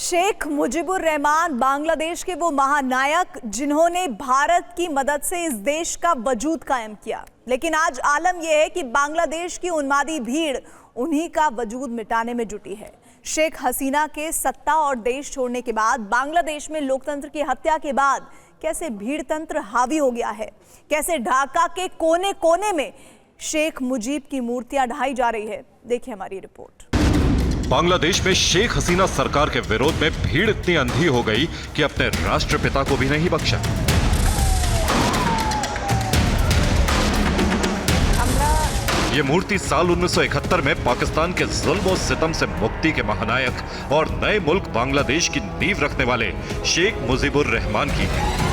शेख मुजीबुर रहमान बांग्लादेश के वो महानायक जिन्होंने भारत की मदद से इस देश का वजूद कायम किया, लेकिन आज आलम यह है कि बांग्लादेश की उन्मादी भीड़ उन्हीं का वजूद मिटाने में जुटी है। शेख हसीना के सत्ता और देश छोड़ने के बाद बांग्लादेश में लोकतंत्र की हत्या के बाद कैसे भीड़ तंत्र हावी हो गया है, कैसे ढाका के कोने कोने में शेख मुजीब की मूर्तियां ढाई जा रही है। देखिए हमारी रिपोर्ट। बांग्लादेश में शेख हसीना सरकार के विरोध में भीड़ इतनी अंधी हो गई कि अपने राष्ट्रपिता को भी नहीं बख्शा। ये मूर्ति साल 1971 में पाकिस्तान के जुल्म और सितम से मुक्ति के महानायक और नए मुल्क बांग्लादेश की नींव रखने वाले शेख मुजीबुर रहमान की है।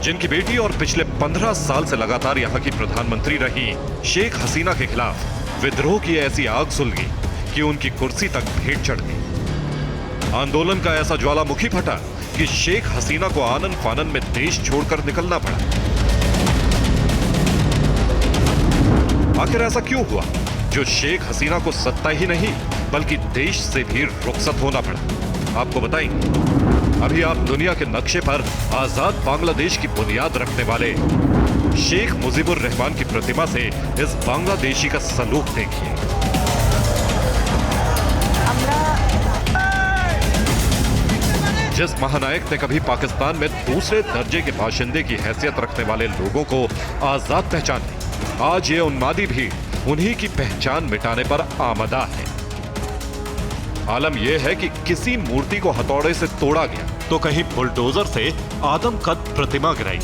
जिनकी बेटी और पिछले 15 साल से लगातार यहां की प्रधानमंत्री रही शेख हसीना के खिलाफ विद्रोह की ऐसी आग सुलगी कि उनकी कुर्सी तक भीड़ चढ़ गई। आंदोलन का ऐसा ज्वालामुखी फटा कि शेख हसीना को आनन फानन में देश छोड़कर निकलना पड़ा। आखिर ऐसा क्यों हुआ जो शेख हसीना को सत्ता ही नहीं बल्कि देश से भी रुखसत होना पड़ा? आपको बताएंगे। अभी आप दुनिया के नक्शे पर आजाद बांग्लादेश की बुनियाद रखने वाले शेख मुजीबुर रहमान की प्रतिमा से इस बांग्लादेशी का सलूक देखिए। जिस महानायक ने कभी पाकिस्तान में दूसरे दर्जे के बाशिंदे की हैसियत रखने वाले लोगों को आजाद पहचान दी, आज ये उन्मादी भी उन्हीं की पहचान मिटाने पर आमदा है। आलम यह है कि किसी मूर्ति को हथौड़े से तोड़ा गया तो कहीं बुलडोजर से आदमकद प्रतिमा गिराई।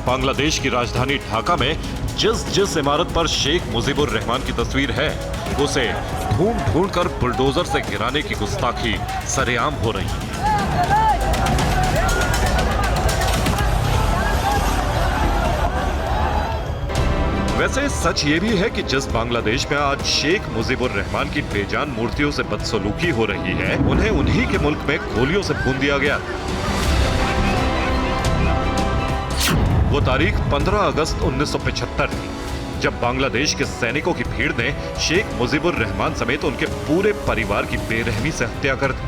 बांग्लादेश की राजधानी ढाका में जिस इमारत पर शेख मुजीबुर रहमान की तस्वीर है उसे ढूंढ कर बुलडोजर से गिराने की गुस्ताखी सरेआम हो रही है। वैसे सच ये भी है कि जिस बांग्लादेश में आज शेख मुजीबुर रहमान की बेजान मूर्तियों से बदसलूकी हो रही है, उन्हें उन्हीं के मुल्क में गोलियों से भून दिया गया। वो तारीख 15 अगस्त 1975 थी जब बांग्लादेश के सैनिकों की भीड़ ने शेख मुजीबुर रहमान समेत उनके पूरे परिवार की बेरहमी से हत्या कर दी।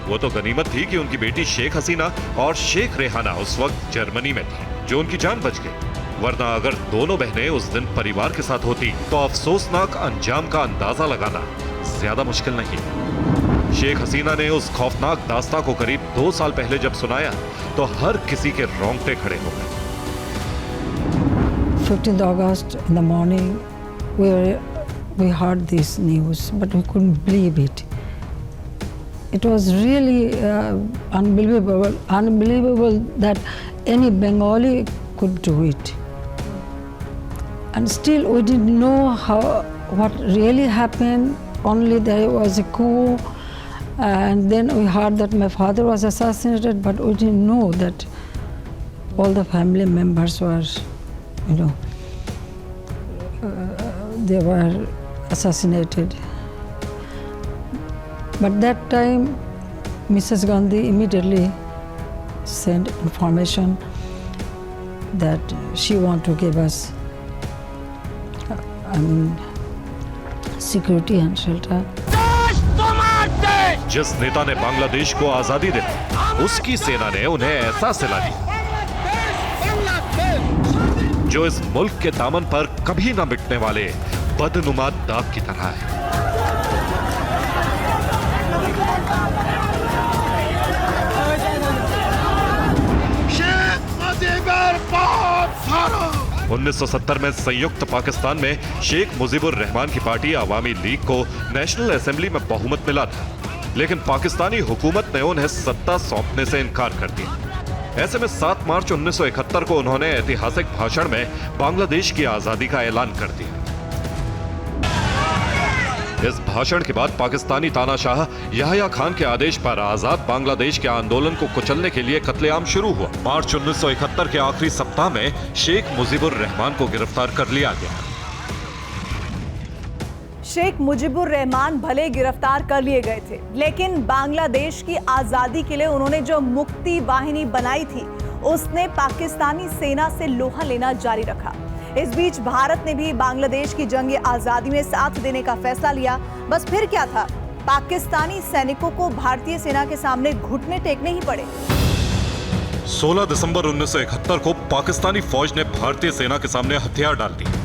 वो तो गनीमत थी कि उनकी बेटी शेख हसीना और शेख रेहाना उस वक्त जर्मनी में थी, जो उनकी जान बच गई। वरना अगर दोनों बहनें उस दिन परिवार के साथ होती तो अफसोसनाक अंजाम का अंदाजा लगाना ज्यादा मुश्किल नहीं। शेख हसीना ने उस खौफनाक दास्तां को करीब 2 साल पहले जब सुनाया तो हर किसी के रोंगटे खड़े हो गए। 15th August in the morning we heard this news but we couldn't believe it. It was really unbelievable that any Bengali could do it. And still we didn't know what really happened. Only there was a coup, and then we heard that my father was assassinated, but we didn't know that all the family members were, they were assassinated. But that time, Mrs. Gandhi immediately sent information that she want to give us security and shelter. जिस नेता ने बांग्लादेश को आजादी दी उसकी सेना ने उन्हें ऐसा सिला दिया जो इस मुल्क के दामन पर कभी ना मिटने वाले बदनुमा दाग की तरह है। 1970 में संयुक्त पाकिस्तान में शेख मुजीबुर रहमान की पार्टी अवामी लीग को नेशनल असेंबली में बहुमत मिला था, लेकिन पाकिस्तानी हुकूमत ने उन्हें सत्ता सौंपने से इनकार कर दिया। ऐसे में 7 मार्च 1971 को उन्होंने ऐतिहासिक भाषण में बांग्लादेश की आजादी का ऐलान कर दिया। इस भाषण के बाद पाकिस्तानी तानाशाह याह्या खान के आदेश पर आजाद बांग्लादेश के आंदोलन को कुचलने के लिए कत्लेआम शुरू हुआ। मार्च 1971 के आखिरी सप्ताह में शेख मुजीबुर रहमान को गिरफ्तार कर लिया गया। शेख मुजीबुर रहमान भले गिरफ्तार कर लिए गए थे, लेकिन बांग्लादेश की आजादी के लिए उन्होंने जो मुक्ति वाहिनी बनाई थी उसने पाकिस्तानी सेना से लोहा लेना जारी रखा। इस बीच भारत ने भी बांग्लादेश की जंग आजादी में साथ देने का फैसला लिया। बस फिर क्या था, पाकिस्तानी सैनिकों को भारतीय सेना के सामने घुटने टेकने ही पड़े। 16 दिसंबर 1971 को पाकिस्तानी फौज ने भारतीय सेना के सामने हथियार डाल दिए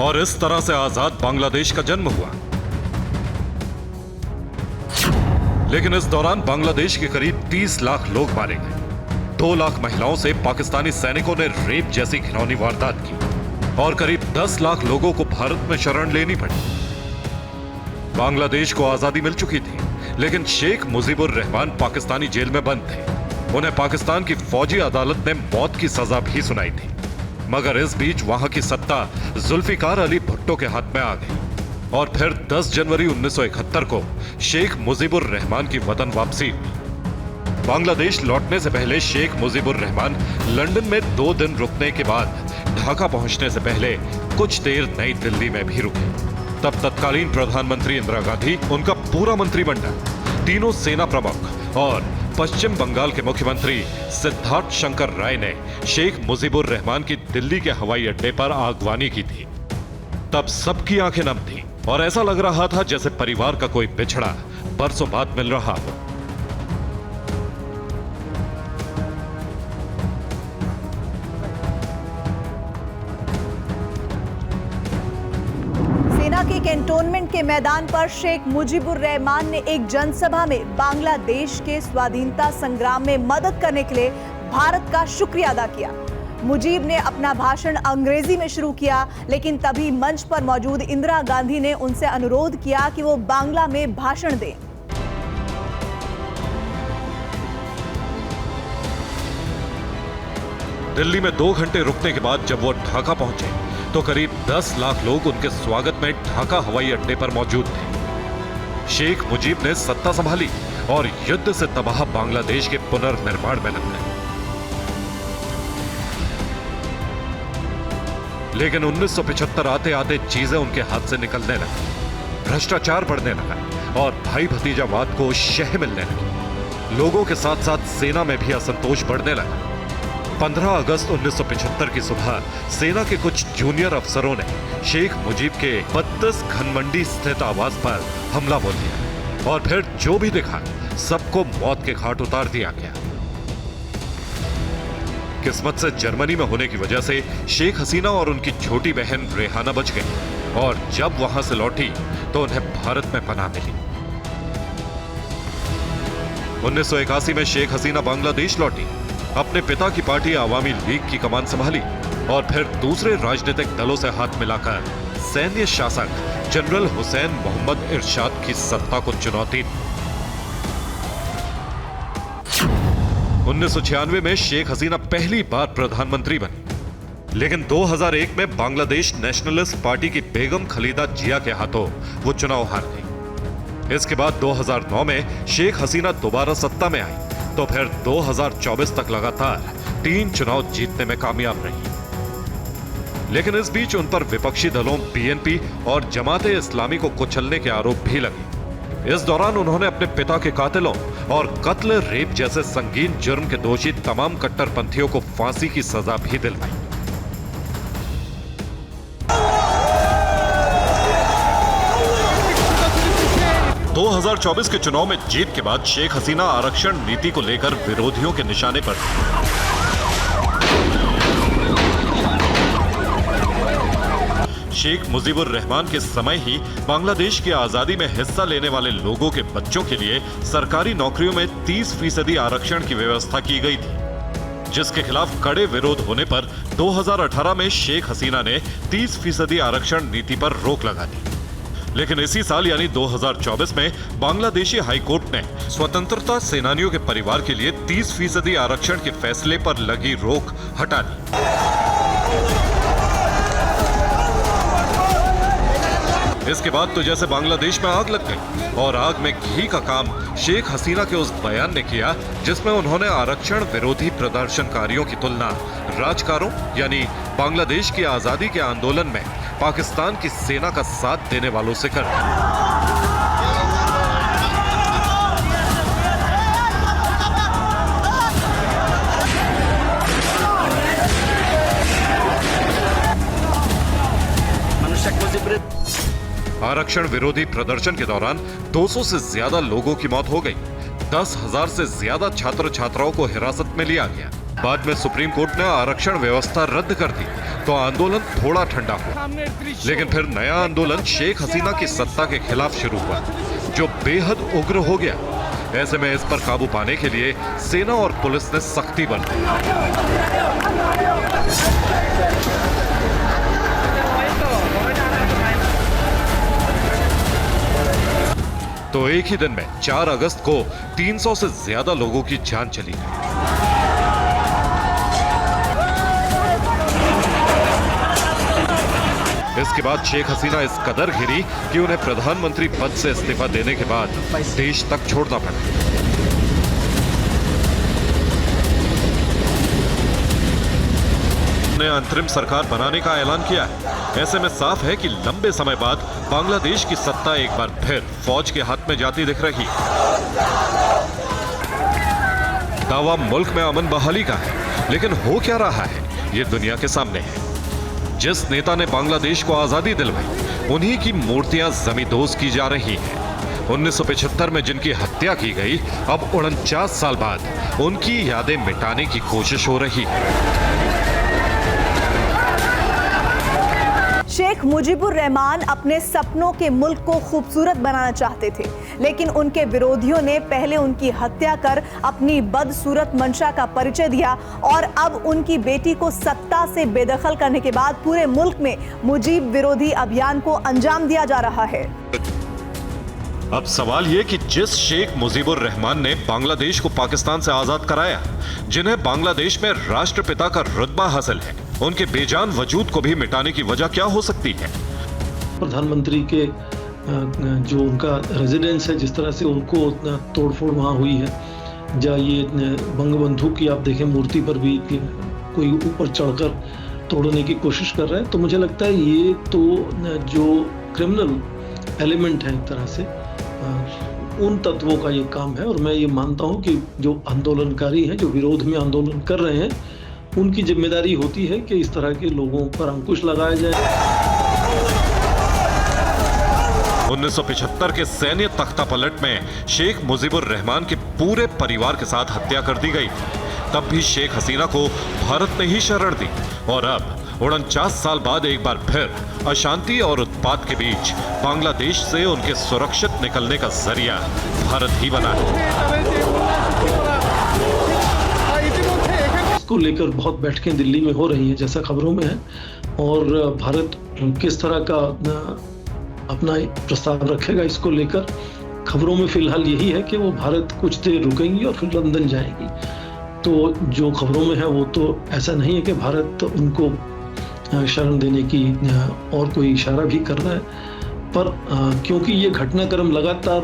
और इस तरह से आजाद बांग्लादेश का जन्म हुआ। लेकिन इस दौरान बांग्लादेश के करीब 30 लाख लोग मारे गए। 2 लाख महिलाओं से पाकिस्तानी सैनिकों ने रेप जैसी घिनौनी वारदात की और करीब 10 लाख लोगों को भारत में शरण लेनी पड़ी। बांग्लादेश को आजादी मिल चुकी थी, लेकिन शेख मुजीबुर रहमान पाकिस्तानी जेल में बंद थे। उन्हें पाकिस्तान की फौजी अदालत ने मौत की सजा भी सुनाई थी, मगर इस बीच वहां की सत्ता जुल्फिकार अली भुट्टो के हाथ में आ गई और फिर 10 जनवरी 1971 को शेख मुजीबुर रहमान की वतन वापसी हुई। बांग्लादेश लौटने से पहले शेख मुजीबुर रहमान लंदन में 2 दिन रुकने के बाद ढाका पहुंचने से पहले कुछ देर नई दिल्ली में भी रुके। तब तत्कालीन प्रधानमंत्री इंदिरा गांधी, उनका पूरा मंत्रिमंडल, तीनों सेना प्रमुख और पश्चिम बंगाल के मुख्यमंत्री सिद्धार्थ शंकर राय ने शेख मुजीबुर रहमान की दिल्ली के हवाई अड्डे पर आगवानी की थी। तब सबकी आंखें नम थीं और ऐसा लग रहा था जैसे परिवार का कोई बिछड़ा बरसों बाद मिल रहा हो। सेना के कैंटोनमेंट के मैदान पर शेख मुजीबुर रहमान ने एक जनसभा में बांग्लादेश के स्वाधीनता संग्राम में मदद करने के लिए भारत का शुक्रिया अदा किया। मुजीब ने अपना भाषण अंग्रेजी में शुरू किया, लेकिन तभी मंच पर मौजूद इंदिरा गांधी ने उनसे अनुरोध किया कि वो बांग्ला में भाषण दें। दिल्ली में 2 घंटे रुकने के बाद जब वो ढाका पहुंचे तो करीब 10 लाख लोग उनके स्वागत में ढाका हवाई अड्डे पर मौजूद थे। शेख मुजीब ने सत्ता संभाली और युद्ध से तबाह बांग्लादेश के पुनर्निर्माण में लग गए। लेकिन 1975 आते आते चीजें उनके हाथ से निकलने लगी। भ्रष्टाचार बढ़ने लगा और भाई भतीजावाद को शह मिलने लगी। लोगों के साथ साथ सेना में भी असंतोष बढ़ने लगा। 15 अगस्त 1975 की सुबह सेना के कुछ जूनियर अफसरों ने शेख मुजीब के 32 घनमंडी स्थित आवास पर हमला बोल दिया और फिर जो भी दिखा सबको मौत के घाट उतार दिया गया। किस्मत से जर्मनी में होने की वजह से शेख हसीना और उनकी छोटी बहन रेहाना बच गई और जब वहां से लौटी तो उन्हें भारत में पनाह मिली। 1981 में शेख हसीना बांग्लादेश लौटी, अपने पिता की पार्टी आवामी लीग की कमान संभाली और फिर दूसरे राजनीतिक दलों से हाथ मिलाकर सैन्य शासक जनरल हुसैन मोहम्मद इरशाद की सत्ता को चुनौती दी। 1996 में शेख हसीना पहली बार प्रधानमंत्री बनी, लेकिन 2001 में बांग्लादेश नेशनलिस्ट पार्टी की बेगम खलीदा जिया के हाथों वो चुनाव हार गई। इसके बाद 2009 में शेख हसीना दोबारा सत्ता में आई तो फिर 2024 तक लगातार 3 चुनाव जीतने में कामयाब रही। लेकिन इस बीच उन पर विपक्षी दलों बीएनपी और जमाते इस्लामी को कुचलने के आरोप भी लगे। इस दौरान उन्होंने अपने पिता के कातिलों और कत्ल रेप जैसे संगीन जुर्म के दोषी तमाम कट्टरपंथियों को फांसी की सजा भी दिलवाई। दो 2024 के चुनाव में जीत के बाद शेख हसीना आरक्षण नीति को लेकर विरोधियों के निशाने पर शेख मुजीबुर रहमान के समय ही बांग्लादेश की आजादी में हिस्सा लेने वाले लोगों के बच्चों के लिए सरकारी नौकरियों में 30% आरक्षण की व्यवस्था की गई थी, जिसके खिलाफ कड़े विरोध होने पर 2018 में शेख हसीना ने 30% आरक्षण नीति पर रोक लगा दी। लेकिन इसी साल यानी 2024 में बांग्लादेशी हाईकोर्ट ने स्वतंत्रता सेनानियों के परिवार के लिए 30% आरक्षण के फैसले पर लगी रोक हटा दी। इसके बाद तो जैसे बांग्लादेश में आग लग गई और आग में घी का काम शेख हसीना के उस बयान ने किया जिसमें उन्होंने आरक्षण विरोधी प्रदर्शनकारियों की तुलना राजकारों यानी बांग्लादेश की आजादी के आंदोलन में पाकिस्तान की सेना का साथ देने वालों से कर दी। आरक्षण विरोधी प्रदर्शन के दौरान 200 से ज्यादा लोगों की मौत हो गई। 10,000 से ज्यादा छात्र छात्राओं को हिरासत में लिया गया। बाद में सुप्रीम कोर्ट ने आरक्षण व्यवस्था रद्द कर दी तो आंदोलन थोड़ा ठंडा हुआ, लेकिन फिर नया आंदोलन शेख हसीना की सत्ता के खिलाफ शुरू हुआ, जो बेहद उग्र हो गया। ऐसे में इस पर काबू पाने के लिए सेना और पुलिस ने सख्ती बरती। तो एक ही दिन में 4 अगस्त को 300 से ज्यादा लोगों की जान चली गई। इसके बाद शेख हसीना इस कदर घिरी कि उन्हें प्रधानमंत्री पद से इस्तीफा देने के बाद देश तक छोड़ना पड़ा। ने अंतरिम सरकार बनाने का ऐलान किया है। ऐसे में साफ है कि लंबे समय बाद बांग्लादेश की सत्ता एक बार फिर फौज के हाथ में जाती दिख रही। दावा मुल्क में अमन बहाली का है, लेकिन हो क्या रहा है ये दुनिया के सामने है। जिस नेता ने बांग्लादेश को आजादी दिलवाई, उन्हीं की मूर्तियां जमींदोज की जा रही हैं। 1975 में जिनकी हत्या की गई, अब 49 साल बाद उनकी यादें मिटाने की कोशिश हो रही है। शेख मुजीबुर रहमान अपने सपनों के मुल्क को खूबसूरत बनाना चाहते थे, लेकिन उनके विरोधियों ने पहले उनकी हत्या कर अपनी बदसूरत मंशा का परिचय दिया और अब उनकी बेटी को सत्ता से बेदखल करने के बाद पूरे मुल्क में मुजीब विरोधी अभियान को अंजाम दिया जा रहा है। अब सवाल ये कि जिस शेख मुजीबुर रहमान ने बांग्लादेश को पाकिस्तान से आजाद कराया, जिन्हें बांग्लादेश में राष्ट्रपिता का रुतबा हासिल है, उनके बेजान वजूद को भी मिटाने की वजह क्या हो सकती है? प्रधानमंत्री के जो उनका रेजिडेंस है, जिस तरह से उनको तोड़फोड़ वहाँ हुई है, या ये बंगबंधु की आप देखें मूर्ति पर भी कोई ऊपर चढ़कर तोड़ने की कोशिश कर रहा है, तो मुझे लगता है ये तो जो क्रिमिनल एलिमेंट है एक तरह से उन तत्वों का ये काम है। और मैं ये मानता हूँ कि जो आंदोलनकारी हैं, जो विरोध में आंदोलन कर रहे हैं, उनकी जिम्मेदारी होती है कि इस तरह के लोगों पर अंकुश लगाया जाए। 1975 के सैन्य तख्तापलट में शेख मुजीबुर रहमान के पूरे परिवार के साथ हत्या कर दी गई। तब भी शेख हसीना को भारत ने ही शरण दी और अब 49 साल बाद एक बार फिर अशांति और उत्पात के बीच बांग्लादेश से उनके सुरक्षित निकलने का जरिया भारत ही बना है। इसको लेकर बहुत बैठकें दिल्ली में हो रही हैं, जैसा खबरों में है, और भारत किस तरह का अपना प्रस्ताव रखेगा इसको लेकर खबरों में फिलहाल यही है कि वो भारत कुछ देर रुकेंगी और फिर लंदन जाएगी। तो जो खबरों में है वो तो ऐसा नहीं है कि भारत उनको शरण देने की और कोई इशारा भी कर रहा है, पर क्योंकि ये घटनाक्रम लगातार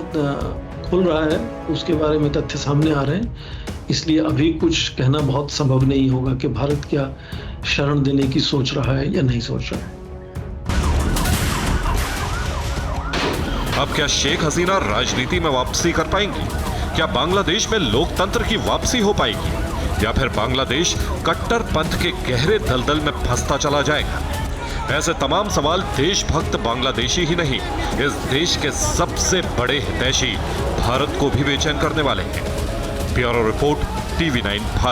खुल रहा है, उसके बारे में तथ्य सामने आ रहे हैं, इसलिए अभी कुछ कहना बहुत संभव नहीं होगा कि भारत क्या शरण देने की सोच रहा है या नहीं सोच रहा है। अब क्या शेख हसीना राजनीति में वापसी कर पाएंगी? क्या बांग्लादेश में लोकतंत्र की वापसी हो पाएगी, या फिर बांग्लादेश कट्टरपंथ के गहरे दलदल में फंसता चला जाएगा? ऐसे तमाम सवाल देशभक्त बांग्लादेशी ही नहीं, इस देश के सबसे बड़े हितैषी भारत को भी बेचैन करने वाले हैं। Bureau report, TV9 Bharat.